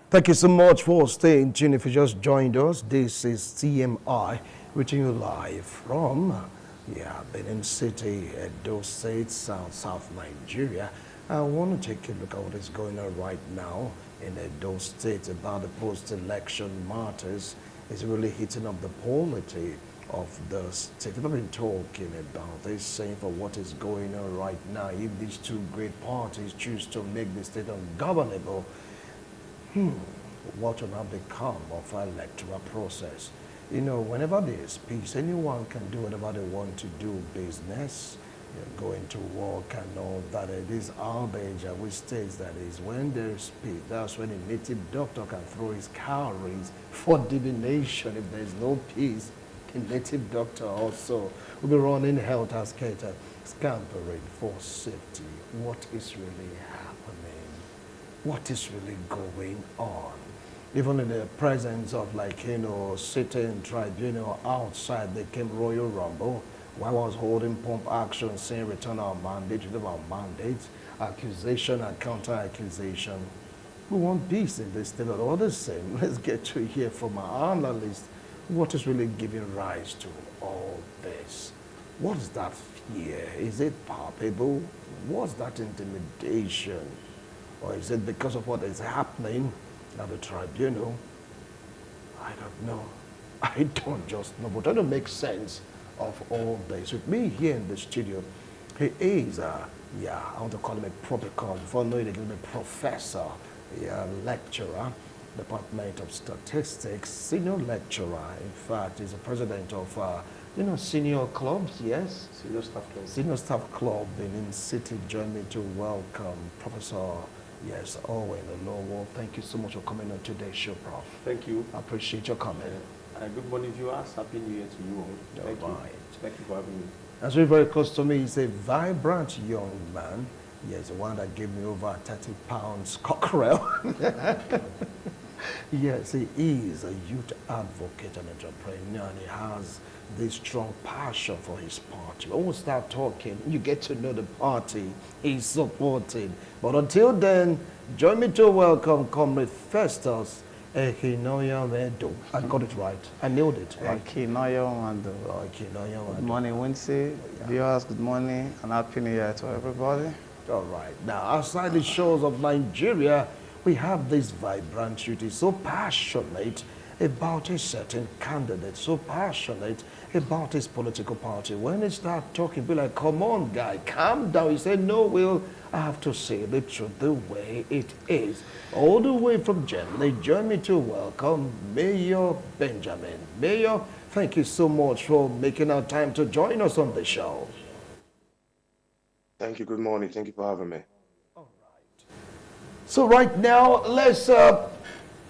Thank you so much for staying tuned. If you just joined us, this is TMI, reaching you live from Benin City, Edo State, South Nigeria. I want to take a look at what is going on right now in Edo State about the post-election matters. It's really hitting up the polity of the state. People have been talking about this, saying for what is going on right now, if these two great parties choose to make the state ungovernable, what will now become of our electoral process? You know, whenever there's peace, anyone can do whatever they want to do, business, going to work and all that. It is outrage, which states that is when there's peace, that's when a native doctor can throw his calories for divination. If there's no peace, the native doctor also will be running helter skelter, scampering for safety. What is really happening? What is really going on? Even in the presence of sitting tribunal outside, they came Royal Rumble. While I was holding pump action, saying return our mandate, return our mandate, accusation and counter accusation. We want peace in this state, but all the same, let's get to hear from our analyst what is really giving rise to all this. What is that fear? Is it palpable? What's that intimidation? Or is it because of what is happening at the tribunal? I don't know. I don't just know. But trying to make sense of all this. With me here in the studio, he is, I want to call him a propicon. For knowing they give him a professor, lecturer, Department of Statistics, senior lecturer. In fact, he's the president of, senior clubs, yes? Senior Staff Club. Senior Staff Club in City. Join me to welcome Professor Owen Olowo. Thank you so much for coming on today's show, Prof. Thank you. I appreciate your comment. Good morning, viewers. Happy New Year to you all. Thank you. Thank you for having me. That's very, very close to me. He's a vibrant young man. Yes, the one that gave me over 30 pounds cockerel. Yes, he is a youth advocate and entrepreneur, and he has this strong passion for his party. When we start talking, you get to know the party he's supporting. But until then, join me to welcome Comrade Festus Ekinoya Medo. I got it right. I nailed it, right? Ekinoya Medo. Good morning, Wednesday. Viewers, good morning, and Happy New Year to everybody. All right. Now, outside the shores of Nigeria, we have this vibrant youth. He's so passionate about a certain candidate, so passionate about his political party. When he start talking, be like, come on, guy, calm down. He said, no, Will, I have to say the truth the way it is. All the way from Germany, join me to welcome Mayor Benjamin. Mayor, thank you so much for making our time to join us on the show. Thank you. Good morning. Thank you for having me. All right. So right now, let's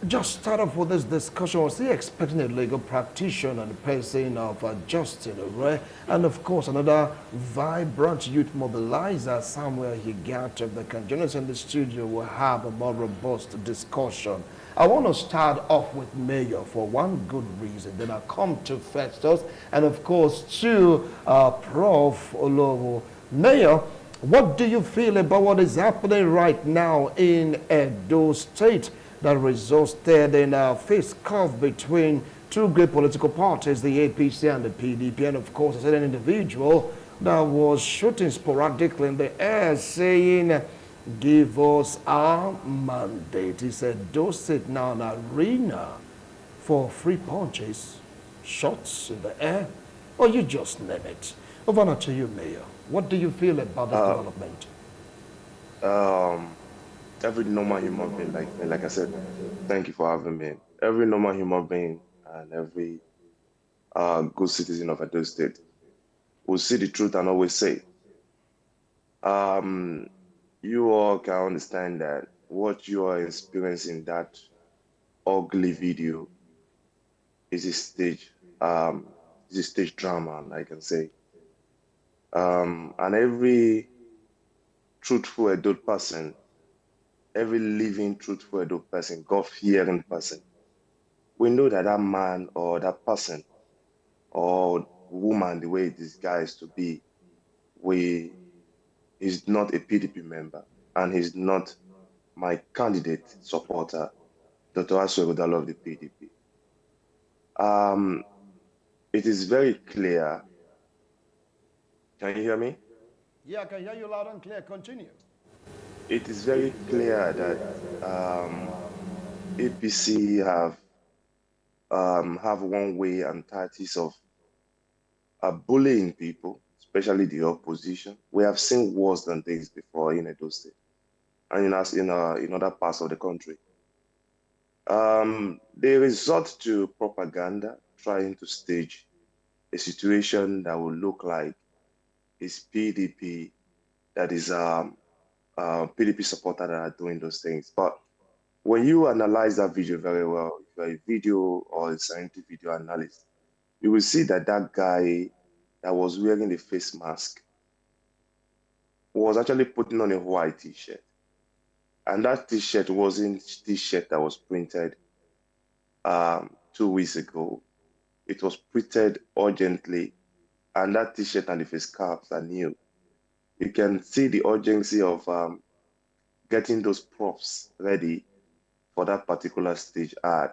just start off with this discussion. Was he expecting a legal practitioner and the person of Justin Ure, and of course another vibrant youth mobilizer, Samuel Higata, that can join us in the studio. Will have a more robust discussion. I want to start off with Mayor for one good reason. Then I'll come to Festus, and of course to Prof. Olowo. Mayor, what do you feel about what is happening right now in Edo State that resulted in a fist cuff between two great political parties, the APC and the PDP, and of course a certain individual that was shooting sporadically in the air saying, give us our mandate. He said, Edo State now an arena for free punches, shots in the air, or you just name it. Over now to you, Mayor. What do you feel about this development? Every normal human being, like I said, thank you for having me. Every normal human being and every good citizen of Edo State will see the truth and always say. You all can understand that what you are experiencing, that ugly video, is a stage drama, I can say. And every truthful adult person, every living truthful adult person, God-fearing person, we know that that man or that person or woman, the way it is guys to be, is not a PDP member and he's not my candidate supporter. Dr. Aswegodalo of the PDP. It is very clear. Can you hear me? Yeah, I can hear you loud and clear. Continue. It is very clear that APC have one way and tactics of bullying people, especially the opposition. We have seen worse than this before in Edo State and in other parts of the country. They resort to propaganda, trying to stage a situation that will look like it's PDP, that is PDP supporter that are doing those things. But when you analyze that video very well, if you're a video or a scientific video analyst, you will see that that guy that was wearing the face mask was actually putting on a white t-shirt. And that t-shirt wasn't t-shirt that was printed 2 weeks ago. It was printed urgently, and that t-shirt and the face caps are new. You can see the urgency of getting those props ready for that particular stage ad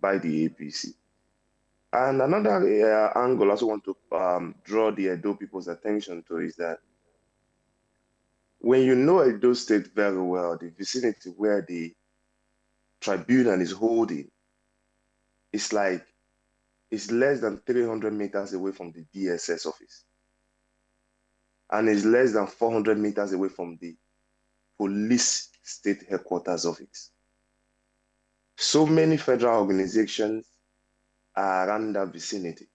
by the APC. And another angle I also want to draw the Edo people's attention to is that when you know Edo State very well, the vicinity where the tribunal is holding, it's less than 300 meters away from the DSS office. And it's less than 400 meters away from the police state headquarters office. So many federal organizations are around that vicinity.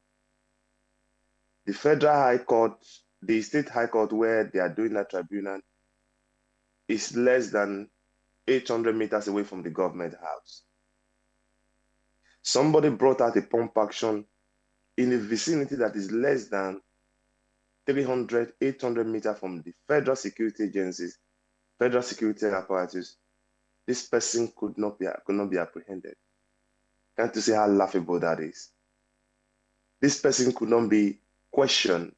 The federal high court, the state high court where they are doing that tribunal is less than 800 meters away from the government house. Somebody brought out a pump action in a vicinity that is less than 300, 800 meters from the federal security agencies, federal security apparatus. This person could not be apprehended. Can't you see how laughable that is? This person could not be questioned.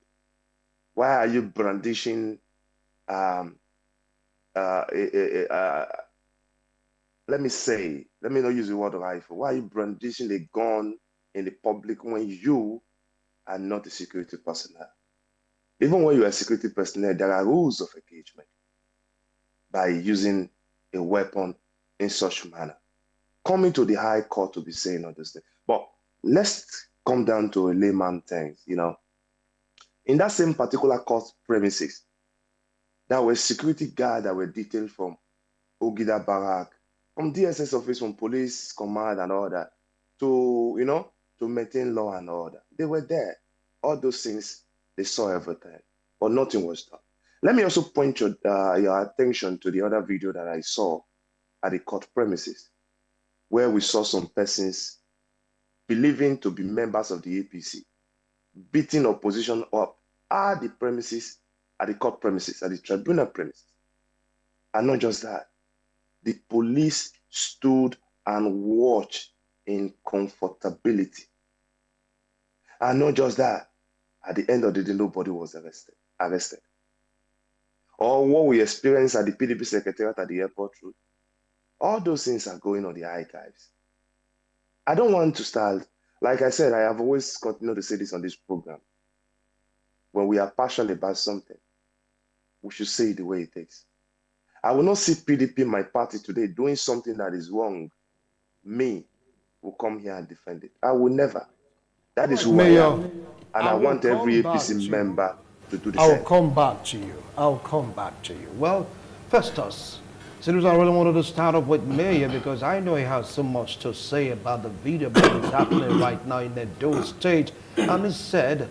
Why are you brandishing let me not use the word rifle. Why are you brandishing a gun in the public when you are not a security personnel? Even when you are a security personnel, there are rules of engagement by using a weapon in such manner. Coming to the high court to be saying all this thing. But let's come down to a layman things, In that same particular court premises, there were security guards that were detailed from Ogida Barrack, from DSS office, from police command and all that, to maintain law and order. They were there. All those things, they saw everything, but nothing was done. Let me also point your attention to the other video that I saw at the court premises, where we saw some persons believing to be members of the APC, beating opposition up at the premises, at the court premises, at the tribunal premises. And not just that, the police stood and watched in comfortability. And not just that, at the end of the day, nobody was arrested. Or what we experienced at the PDP secretariat at the airport road, all those things are going on the archives. I don't want to start, like I said, I have always continued to say this on this program. When we are passionate about something, we should say it the way it is. I will not see PDP, my party today, doing something that is wrong. Me will come here and defend it. I will never. That is who I am. And I want every APC member to do the same. I'll come back to you. Well, Festus, since I really wanted to start off with Mayor because I know he has so much to say about the video that is happening right now in Edo State. And he said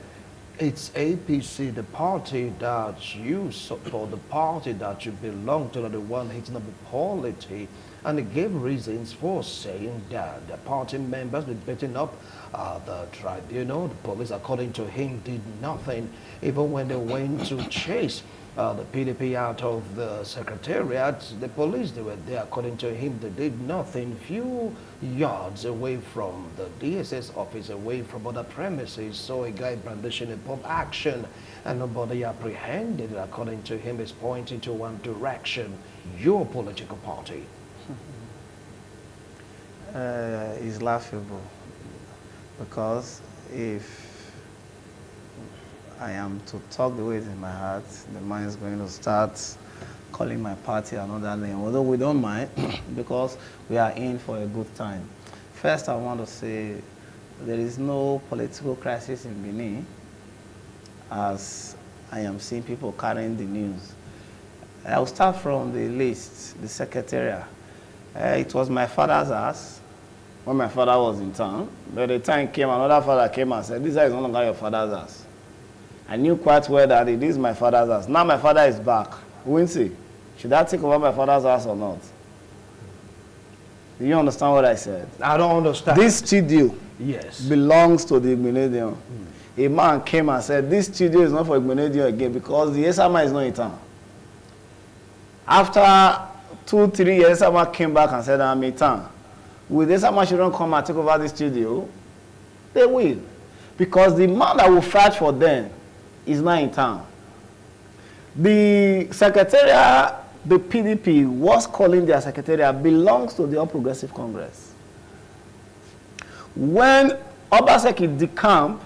it's APC, the party that you support, the party that you belong to, the one hitting up the Polity. And he gave reasons for saying that the party members were beating up the tribunal. The police, according to him, did nothing. Even when they went to chase the PDP out of the secretariat, the police, they were there. According to him, they did nothing. Few yards away from the DSS office, away from other premises, saw a guy brandishing a pump action and nobody apprehended. According to him, is pointing to one direction, your political party. is laughable, because if I am to talk the way it is in my heart, the man is going to start calling my party another name, although we don't mind because we are in for a good time. First, I want to say there is no political crisis in Benin, as I am seeing people carrying the news. I will start from the list, the secretariat. It was my father's house when my father was in town. By the time came, another father came and said, this is no longer your father's house. I knew quite well that it is my father's house. Now my father is back. Wincy, should I take over my father's house or not? Do you understand what I said? I don't understand. This studio belongs to the Igbinedion. A man came and said, this studio is not for Igbinedion again because the Esama is not in town. After 2-3 years, Esama came back and said, I'm in town. Will Esama children come and take over the studio? They will. Because the man that will fight for them is not in town. The secretariat, the PDP was calling their secretariat, belongs to the All Progressive Congress. When Obaseki decamped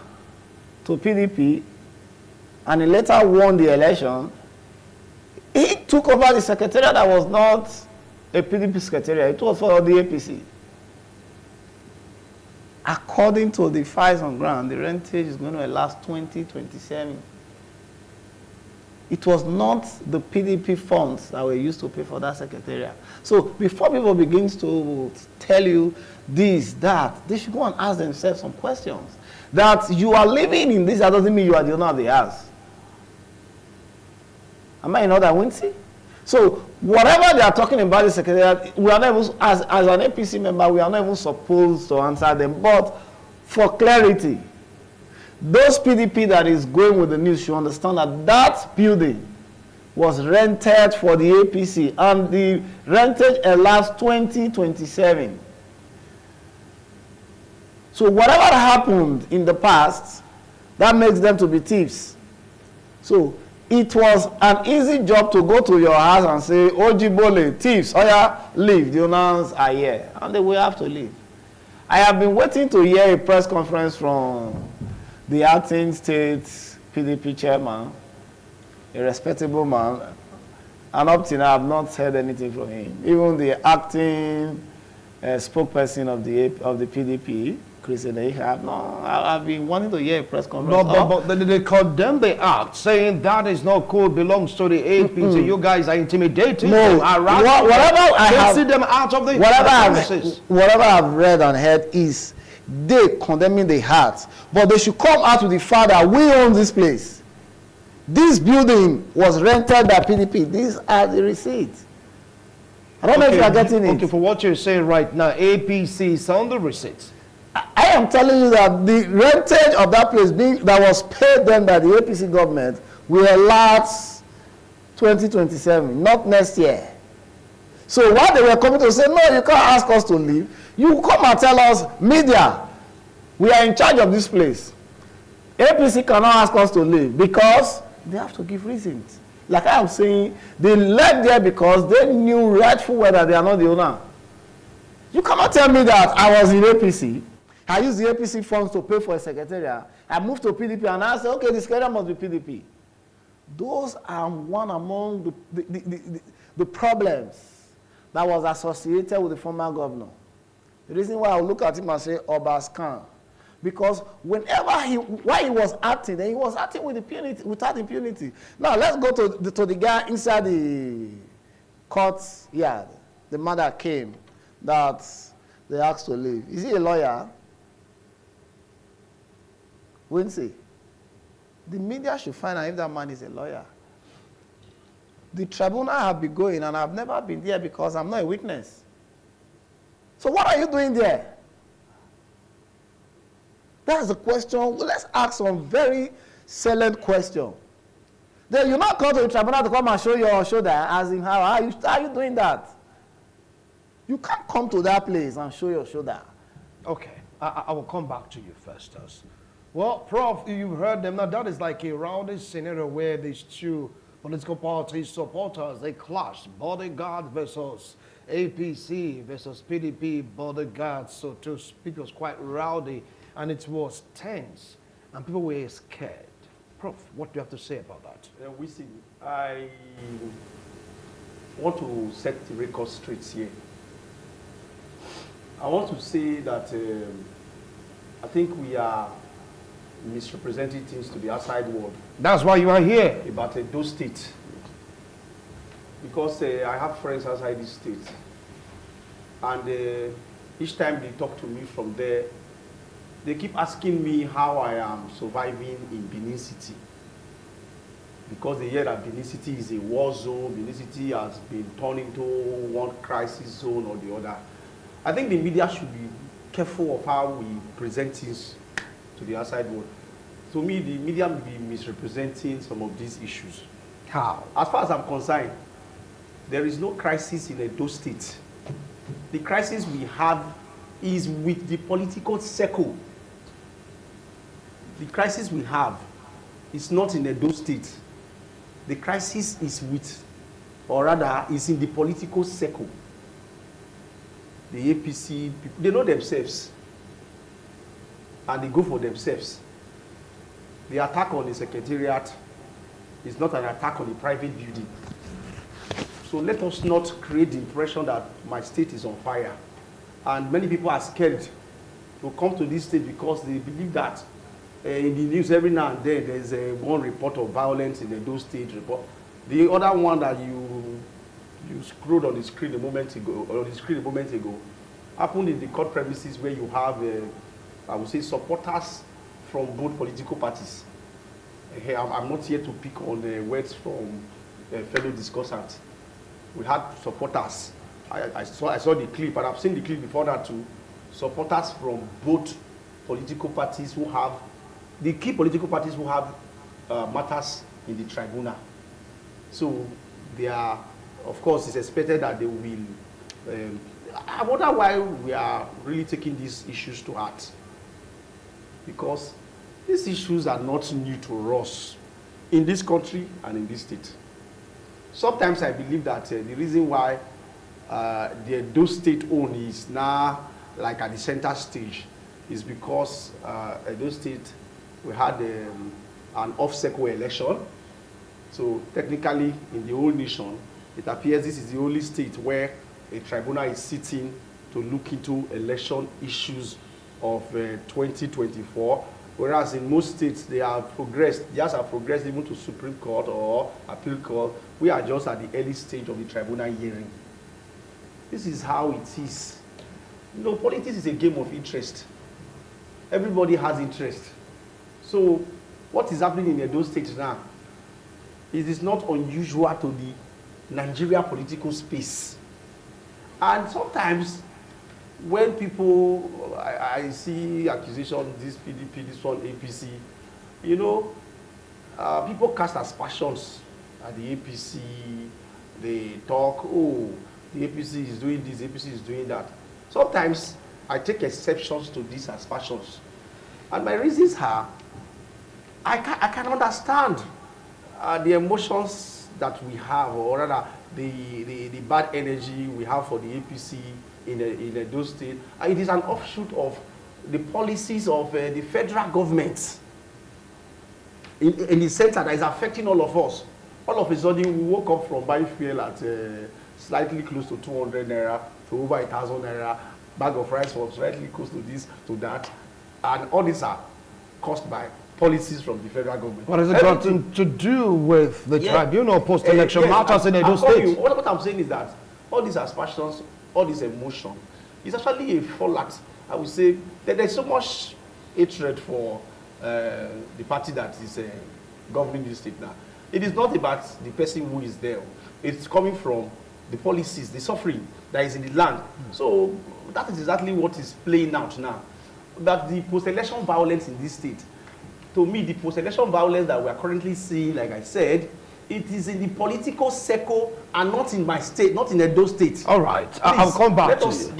to PDP and he later won the election, he took over the secretariat that was not a PDP secretariat. It was for the APC. According to the files on ground, the rentage is going to last 2027. It was not the PDP funds that were used to pay for that secretariat. So before people begin to tell you this, that, they should go and ask themselves some questions. That you are living in this, that doesn't mean you are the owner of the house. Am I in order, Wincy? So whatever they are talking about the secretariat, we are not even, as an APC member, we are not even supposed to answer them. But for clarity, those PDP that is going with the news should understand that that building was rented for the APC and the rentage lasts 2027. So whatever happened in the past, that makes them to be thieves. So it was an easy job to go to your house and say, Ojibole, thieves, oh yeah, leave, the owners are here. And they will have to leave. I have been waiting to hear a press conference from the acting state PDP chairman, a respectable man, and up till now I have not heard anything from him. Even the acting spokesperson of the PDP, Christian, I've been wanting to hear a press conference. No, but they condemn the act, saying that is not cool, belongs to the APC. You guys are intimidating them. Whatever I have, see them out of the whatever I've read and heard is they condemning the heart, but they should come out with the fact that we own this place. This building was rented by PDP. These are the receipts. I don't know if you are getting it. Okay, for what you're saying right now, APC is on the receipts. I am telling you that the rentage of that place that was paid then by the APC government will last 2027, not next year. So while they were coming to say, no, you can't ask us to leave, you come and tell us, media, we are in charge of this place. APC cannot ask us to leave because they have to give reasons. Like I am saying, they left there because they knew rightful well that they are not the owner. You cannot tell me that I was in APC. I used the APC funds to pay for a secretariat. I moved to PDP and I said, okay, the secretariat must be PDP. Those are one among the problems that was associated with the former governor. The reason why I look at him and say, Obaskan. Because while he was acting, then he was acting with impunity, without impunity. Now, let's go to the guy inside the court yard. The man that came, that they asked to leave. Is he a lawyer? Wincy. The media should find out if that man is a lawyer. The tribunal have been going, and I've never been there because I'm not a witness. So what are you doing there? That's the question. Well, let's ask some very salient question. Then you not come to the tribunal to come and show your shoulder, as in how are you doing that? You can't come to that place and show your shoulder. Okay, I will come back to you first. Well, Prof, you've heard them. Now, that is like a rounded scenario where these two political party supporters, they clashed. Bodyguard versus APC versus PDP bodyguards, so to speak, was quite rowdy and it was tense and people were scared. Prof, what do you have to say about that? We see. I want to set the record straight here. I want to say that I think we are misrepresenting things to the outside world. That's why you are here. About those states. Because I have friends outside this state. And each time they talk to me from there, they keep asking me how I am surviving in Benin City. Because they hear that Benin City is a war zone, Benin City has been turned into one crisis zone or the other. I think the media should be careful of how we present things to the outside world. To me, the media may be misrepresenting some of these issues. How? As far as I'm concerned, there is no crisis in Edo State. The crisis we have is with the political circle. The crisis we have is not in Edo State. The crisis is with, or rather, is in the political circle. The APC people, they know themselves. And they go for themselves. The attack on the secretariat is not an attack on a private building. So let us not create the impression that my state is on fire. And many people are scared to come to this state because they believe that in the news every now and then there's one report of violence in Edo State report. The other one that you scrolled on the screen a moment ago, happened in the court premises where you have, I would say, supporters from both political parties. I'm not here to pick on the words from fellow discussants. We had supporters. I saw the clip, and I've seen the clip before that too. Supporters from both political parties who have, the key political parties who have matters in the tribunal. So they are, of course, it's expected that they will. I wonder why we are really taking these issues to heart. Because these issues are not new to us in this country and in this state. Sometimes I believe that the reason why the Edo State own is now like at the center stage is because Edo State, we had an off-cycle election. So technically in the whole nation, it appears this is the only state where a tribunal is sitting to look into election issues of 2024. Whereas in most states, they have progressed, just have progressed even to Supreme Court or Appeal Court. We are just at the early stage of the tribunal hearing. This is how it is. You know, politics is a game of interest. Everybody has interest. So what is happening in Edo State now? It is not unusual to the Nigeria political space. And sometimes when people, I see accusations, this PDP, this one APC, you know, people cast aspersions at the APC. They talk, oh, the APC is doing this, APC is doing that. Sometimes I take exceptions to these aspersions. And my reasons are, I can understand the emotions that we have, or rather the bad energy we have for the APC in Edo State. And it is an offshoot of the policies of the federal government in the center that is affecting all of us. All of a sudden, we woke up from buying fuel at slightly close to 200 naira to over 1,000 naira. Bag of rice was slightly close to this, to that. And all these are caused by policies from the federal government. What has it got to do with the tribunal post-election matters in Edo State? What I'm saying is that all these aspersions, all this emotion, is actually a fallout. I would say that there's so much hatred for the party that is governing this state now. It is not about the person who is there. It's coming from the policies, the suffering that is in the land. So that is exactly what is playing out now. That the post-election violence in this state, to me, the post-election violence that we are currently seeing, like I said, it is in the political circle and not in my state, not in Edo State. All right, Please, I'll come back to you.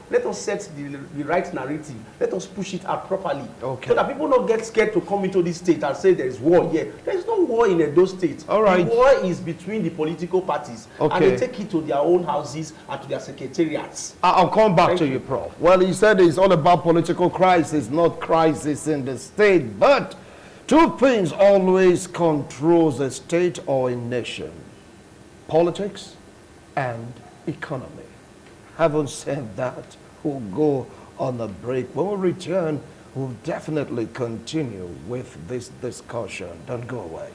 Let us set the right narrative. Let us push it out properly. Okay. So that people don't get scared to come into this state and say there is war here. There is no war in Edo State. All right. The war is between the political parties. Okay. And they take it to their own houses and to their secretariats. I'll come back Thank to you. you, Prof. Well, he said it's all about political crisis, not crisis in the state. But two things always controls a state or a nation: politics and economy. Having said that, we'll go on a break. When we return, we'll definitely continue with this discussion. Don't go away.